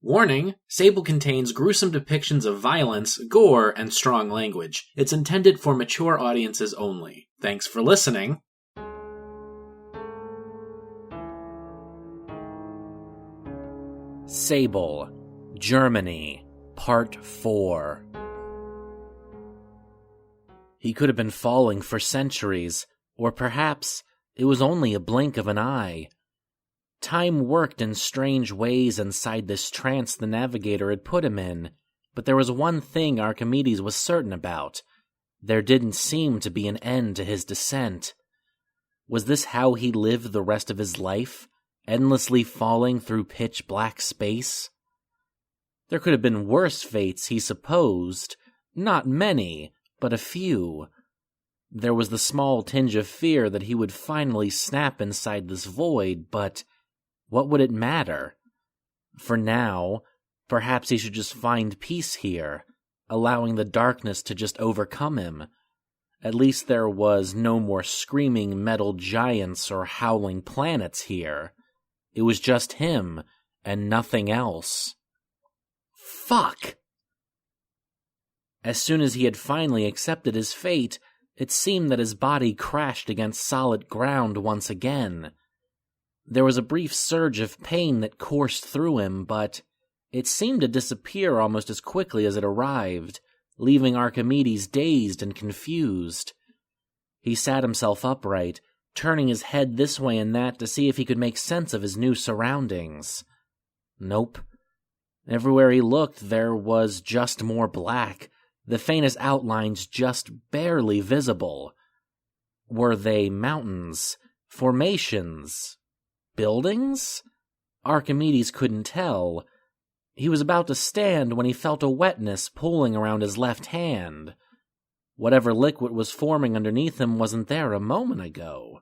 Warning, Sable contains gruesome depictions of violence, gore, and strong language. It's intended for mature audiences only. Thanks for listening. Sable, Germany, Part 4. He could have been falling for centuries, or perhaps it was only a blink of an eye. Time worked in strange ways inside this trance the navigator had put him in, but there was one thing Archimedes was certain about. There didn't seem to be an end to his descent. Was this how he lived the rest of his life, endlessly falling through pitch-black space? There could have been worse fates, he supposed. Not many, but a few. There was the small tinge of fear that he would finally snap inside this void, but what would it matter? For now, perhaps he should just find peace here, allowing the darkness to just overcome him. At least there was no more screaming metal giants or howling planets here. It was just him, and nothing else. Fuck! As soon as he had finally accepted his fate, it seemed that his body crashed against solid ground once again. There was a brief surge of pain that coursed through him, but it seemed to disappear almost as quickly as it arrived, leaving Archimedes dazed and confused. He sat himself upright, turning his head this way and that to see if he could make sense of his new surroundings. Nope. Everywhere he looked, there was just more black, the faintest outlines just barely visible. Were they mountains? Formations? Buildings? Archimedes couldn't tell. He was about to stand when he felt a wetness pulling around his left hand. Whatever liquid was forming underneath him wasn't there a moment ago.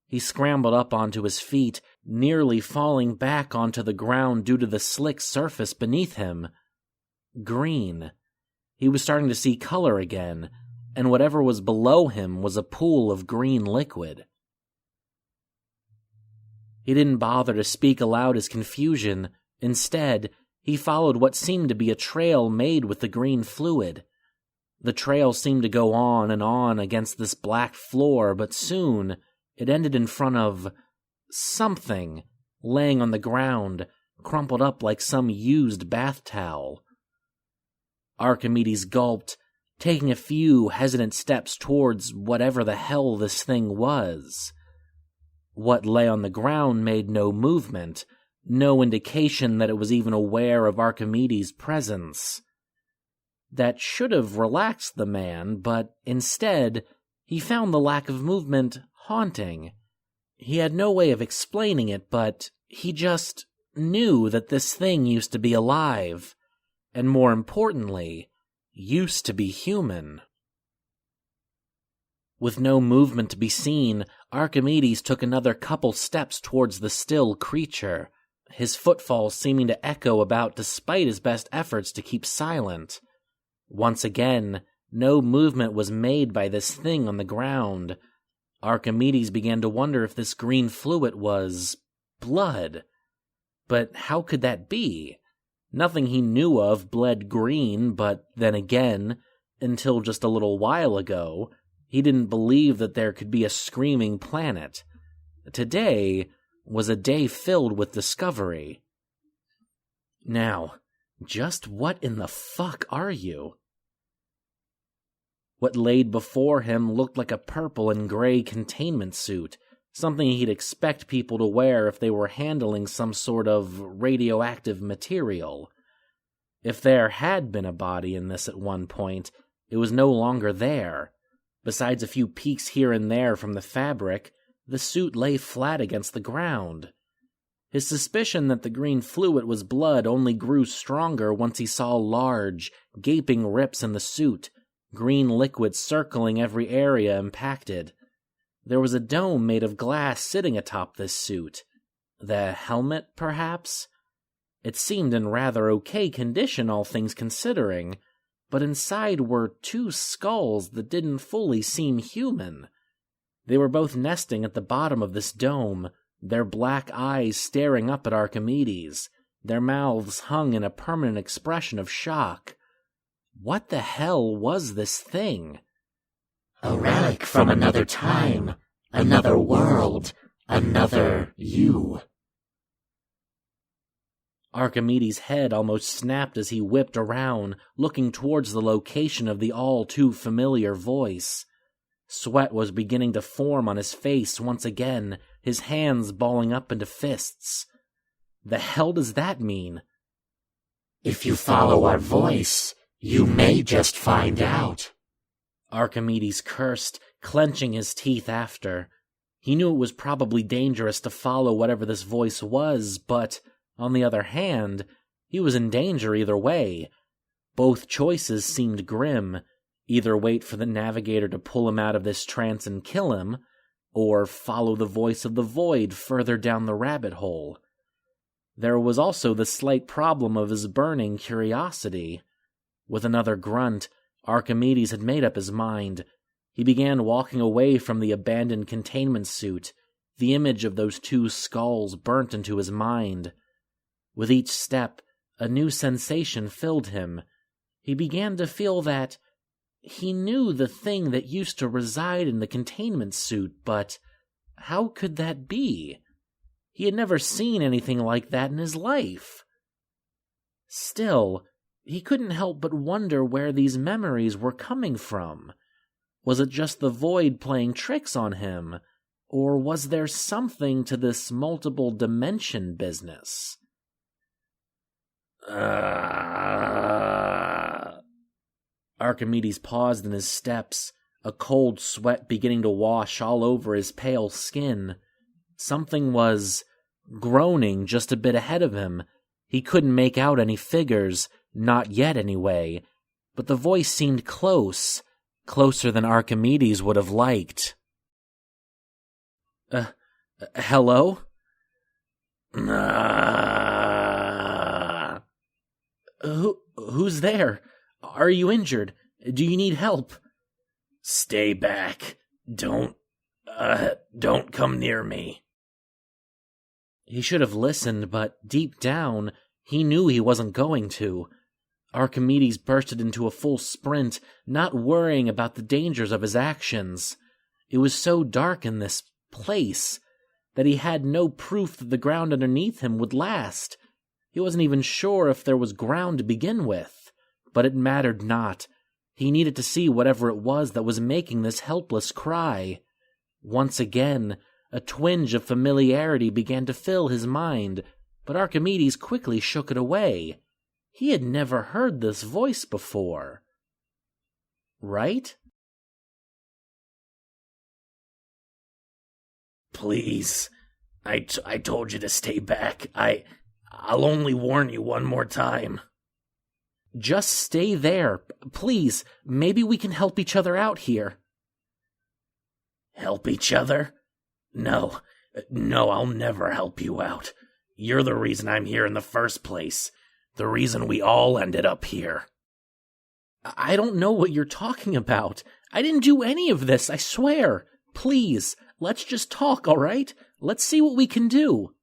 He scrambled up onto his feet, nearly falling back onto the ground due to the slick surface beneath him. Green. He was starting to see color again, and whatever was below him was a pool of green liquid. He didn't bother to speak aloud his confusion. Instead, he followed what seemed to be a trail made with the green fluid. The trail seemed to go on and on against this black floor, but soon it ended in front of something laying on the ground, crumpled up like some used bath towel. Archimedes gulped, taking a few hesitant steps towards whatever the hell this thing was. What lay on the ground made no movement, no indication that it was even aware of Archimedes' presence. That should have relaxed the man, but instead, he found the lack of movement haunting. He had no way of explaining it, but he just knew that this thing used to be alive, and more importantly, used to be human. With no movement to be seen, Archimedes took another couple steps towards the still creature, his footfalls seeming to echo about despite his best efforts to keep silent. Once again, no movement was made by this thing on the ground. Archimedes began to wonder if this green fluid was blood. But how could that be? Nothing he knew of bled green, but then again, until just a little while ago, he didn't believe that there could be a screaming planet. Today was a day filled with discovery. Now, just what in the fuck are you? What laid before him looked like a purple and gray containment suit, something he'd expect people to wear if they were handling some sort of radioactive material. If there had been a body in this at one point, it was no longer there. Besides a few peaks here and there from the fabric, the suit lay flat against the ground. His suspicion that the green fluid was blood only grew stronger once he saw large, gaping rips in the suit, green liquid circling every area impacted. There was a dome made of glass sitting atop this suit. The helmet, perhaps? It seemed in rather okay condition, all things considering, but inside were two skulls that didn't fully seem human. They were both nesting at the bottom of this dome, their black eyes staring up at Archimedes, Their mouths hung in a permanent expression of shock. What the hell was this thing? A relic from another time, another world, another you. Archimedes' head almost snapped as he whipped around, looking towards the location of the all-too-familiar voice. Sweat was beginning to form on his face once again, his hands balling up into fists. The hell does that mean? If you follow our voice, you may just find out. Archimedes cursed, clenching his teeth after. He knew it was probably dangerous to follow whatever this voice was, but, on the other hand, he was in danger either way. Both choices seemed grim. Either wait for the navigator to pull him out of this trance and kill him, or follow the voice of the void further down the rabbit hole. There was also the slight problem of his burning curiosity. With another grunt, Archimedes had made up his mind. He began walking away from the abandoned containment suit. The image of those two skulls burnt into his mind. With each step, a new sensation filled him. He began to feel that he knew the thing that used to reside in the containment suit, but how could that be? He had never seen anything like that in his life. Still, he couldn't help but wonder where these memories were coming from. Was it just the void playing tricks on him? Or was there something to this multiple dimension business? Archimedes paused in his steps, a cold sweat beginning to wash all over his pale skin. Something was groaning just a bit ahead of him. He couldn't make out any figures, not yet anyway, but the voice seemed close, closer than Archimedes would have liked. Hello? Who's there? Are you injured? Do you need help? Stay back. Don't come near me. He should have listened, but deep down, he knew he wasn't going to. Archimedes bursted into a full sprint, not worrying about the dangers of his actions. It was so dark in this place that he had no proof that the ground underneath him would last. He wasn't even sure if there was ground to begin with, but it mattered not. He needed to see whatever it was that was making this helpless cry. Once again, a twinge of familiarity began to fill his mind, but Archimedes quickly shook it away. He had never heard this voice before. Right? Please, I told you to stay back. I'll only warn you one more time. Just stay there. Please, maybe we can help each other out here. Help each other? No, I'll never help you out. You're the reason I'm here in the first place. The reason we all ended up here. I don't know what you're talking about. I didn't do any of this, I swear. Please, let's just talk, all right? Let's see what we can do.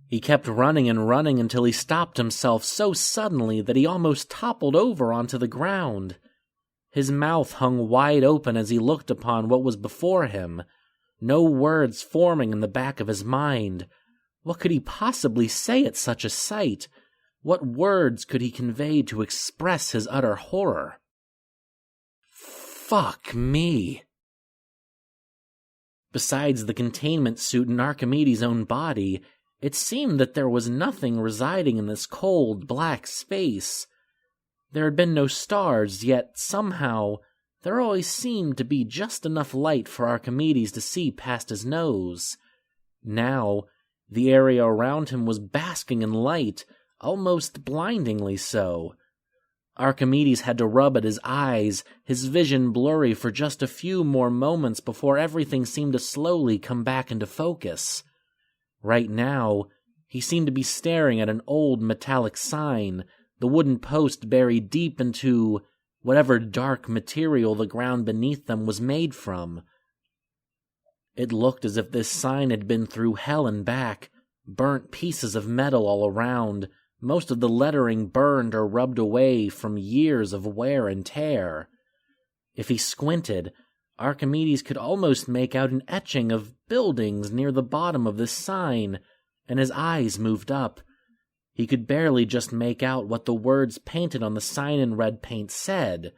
He kept running and running until he stopped himself so suddenly that he almost toppled over onto the ground. His mouth hung wide open as he looked upon what was before him, no words forming in the back of his mind. What could he possibly say at such a sight? What words could he convey to express his utter horror? Fuck me. Besides the containment suit in Archimedes' own body, it seemed that there was nothing residing in this cold, black space. There had been no stars, yet somehow there always seemed to be just enough light for Archimedes to see past his nose. Now, the area around him was basking in light, almost blindingly so. Archimedes had to rub at his eyes, his vision blurry for just a few more moments before everything seemed to slowly come back into focus. Right now, he seemed to be staring at an old metallic sign, the wooden post buried deep into whatever dark material the ground beneath them was made from. It looked as if this sign had been through hell and back, burnt pieces of metal all around, most of the lettering burned or rubbed away from years of wear and tear. If he squinted, Archimedes could almost make out an etching of buildings near the bottom of this sign, and his eyes moved up. He could barely just make out what the words painted on the sign in red paint said.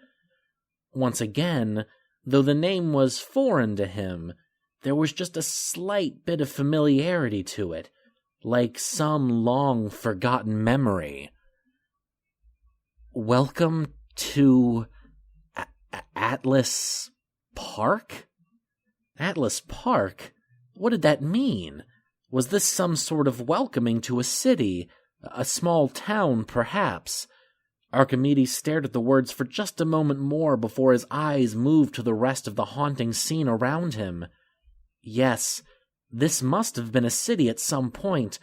Once again, though the name was foreign to him, there was just a slight bit of familiarity to it, like some long-forgotten memory. Welcome to Atlas Park? Atlas Park? What did that mean? Was this some sort of welcoming to a city, a small town, perhaps? Archimedes stared at the words for just a moment more before his eyes moved to the rest of the haunting scene around him. Yes, this must have been a city at some point,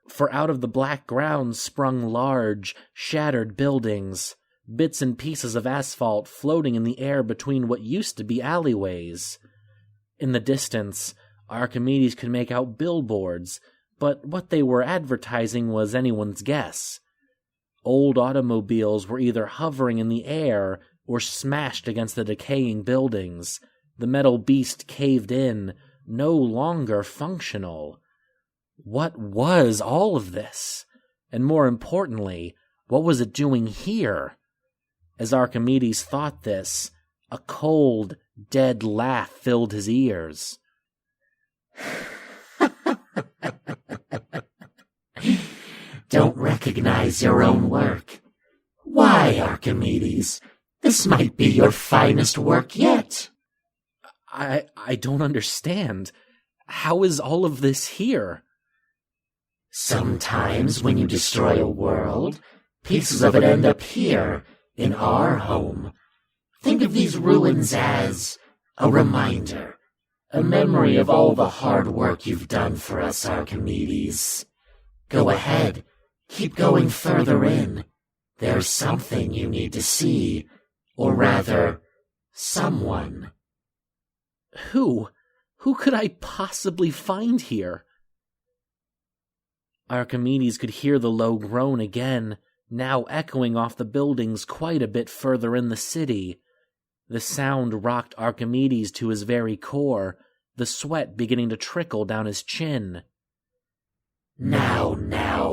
for out of the black ground sprung large, shattered buildings, bits and pieces of asphalt floating in the air between what used to be alleyways. In the distance, Archimedes could make out billboards, but what they were advertising was anyone's guess. Old automobiles were either hovering in the air or smashed against the decaying buildings, the metal beast caved in, no longer functional. What was all of this? And more importantly, what was it doing here? As Archimedes thought this, a cold, dead laugh filled his ears. Don't recognize your own work. Why, Archimedes? This might be your finest work yet. I don't understand. How is all of this here? Sometimes when you destroy a world, pieces of it end up here, in our home. Think of these ruins as a reminder, a memory of all the hard work you've done for us, Archimedes. Go ahead, keep going further in. There's something you need to see, or rather, someone. Who? Who could I possibly find here? Archimedes could hear the low groan again, now echoing off the buildings quite a bit further in the city. The sound rocked Archimedes to his very core, the sweat beginning to trickle down his chin. Now,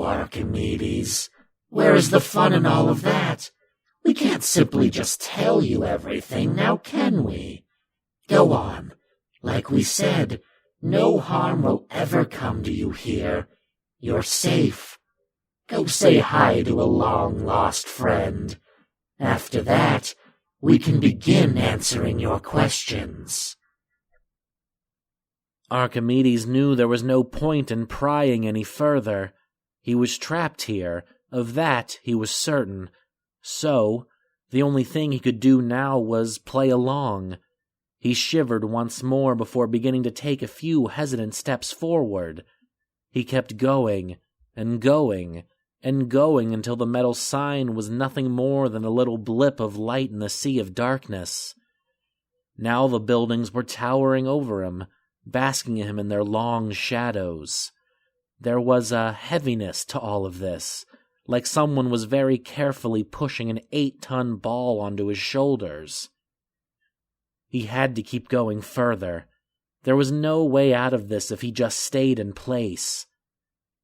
Archimedes, where is the fun in all of that? We can't simply just tell you everything, now can we? Go on. Like we said, no harm will ever come to you here. You're safe. Go say hi to a long-lost friend. After that, we can begin answering your questions. Archimedes knew there was no point in prying any further. He was trapped here, of that he was certain. So, the only thing he could do now was play along. He shivered once more before beginning to take a few hesitant steps forward. He kept going, and going, and going until the metal sign was nothing more than a little blip of light in the sea of darkness. Now the buildings were towering over him, basking him in their long shadows. There was a heaviness to all of this, like someone was very carefully pushing an 8-ton ball onto his shoulders. He had to keep going further. There was no way out of this if he just stayed in place.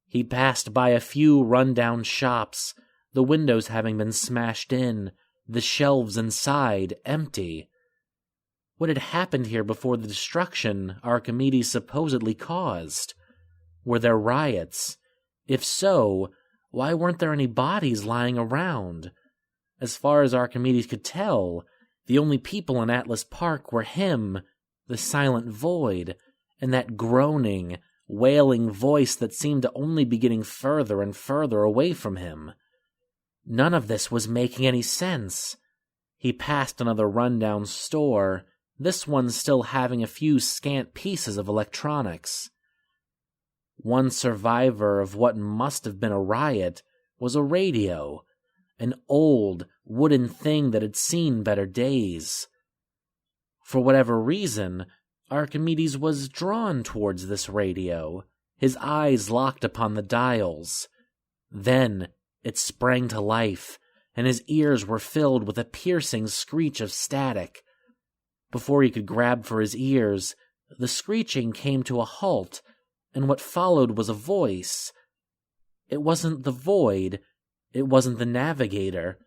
He passed by a few run-down shops, the windows having been smashed in, the shelves inside empty. What had happened here before the destruction Archimedes supposedly caused? Were there riots? If so, why weren't there any bodies lying around? As far as Archimedes could tell, the only people in Atlas Park were him, the silent void, and that groaning, wailing voice that seemed to only be getting further and further away from him. None of this was making any sense. He passed another rundown store, this one still having a few scant pieces of electronics. One survivor of what must have been a riot was a radio, an old, wooden thing that had seen better days. For whatever reason, Archimedes was drawn towards this radio. His eyes locked upon the dials. Then it sprang to life, and his ears were filled with a piercing screech of static. Before he could grab for his ears, the screeching came to a halt, and what followed was a voice. It wasn't the void. It wasn't the navigator.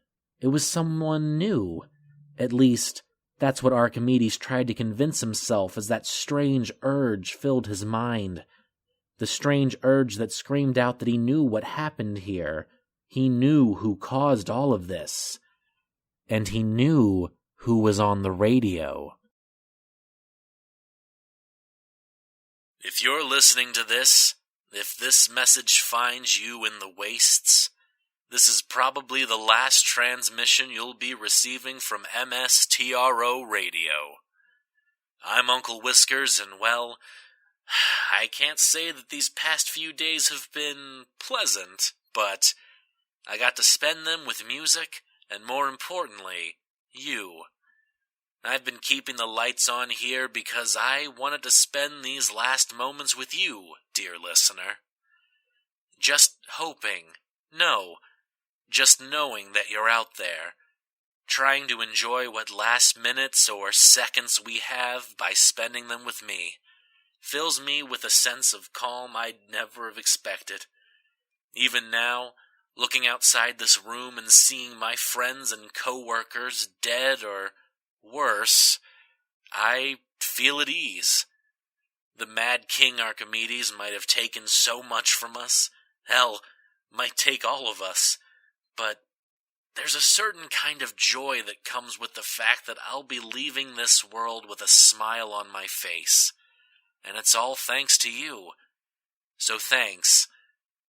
It was someone new. At least, that's what Archimedes tried to convince himself as that strange urge filled his mind. The strange urge that screamed out that he knew what happened here. He knew who caused all of this. And he knew who was on the radio. If you're listening to this, if this message finds you in the wastes, this is probably the last transmission you'll be receiving from MSTRO Radio. I'm Uncle Whiskers, and well, I can't say that these past few days have been pleasant, but I got to spend them with music, and more importantly, you. I've been keeping the lights on here because I wanted to spend these last moments with you, dear listener. Just knowing that you're out there, trying to enjoy what last minutes or seconds we have by spending them with me, fills me with a sense of calm I'd never have expected. Even now, looking outside this room and seeing my friends and co-workers dead or worse, I feel at ease. The Mad King Archimedes might have taken so much from us, hell, might take all of us, but there's a certain kind of joy that comes with the fact that I'll be leaving this world with a smile on my face, and it's all thanks to you. So thanks.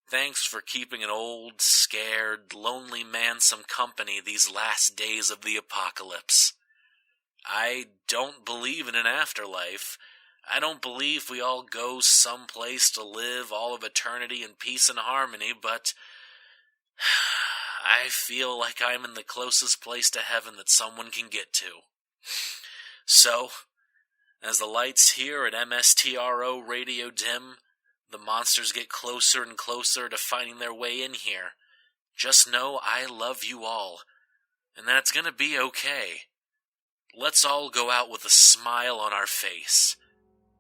Thanks for keeping an old, scared, lonely man some company these last days of the apocalypse. I don't believe in an afterlife. I don't believe we all go someplace to live all of eternity in peace and harmony, but I feel like I'm in the closest place to heaven that someone can get to. So, as the lights here at MSTRO Radio dim, the monsters get closer and closer to finding their way in here, just know I love you all, and that it's gonna be okay. Let's all go out with a smile on our face.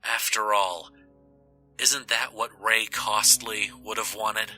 After all, isn't that what Ray Costly would have wanted?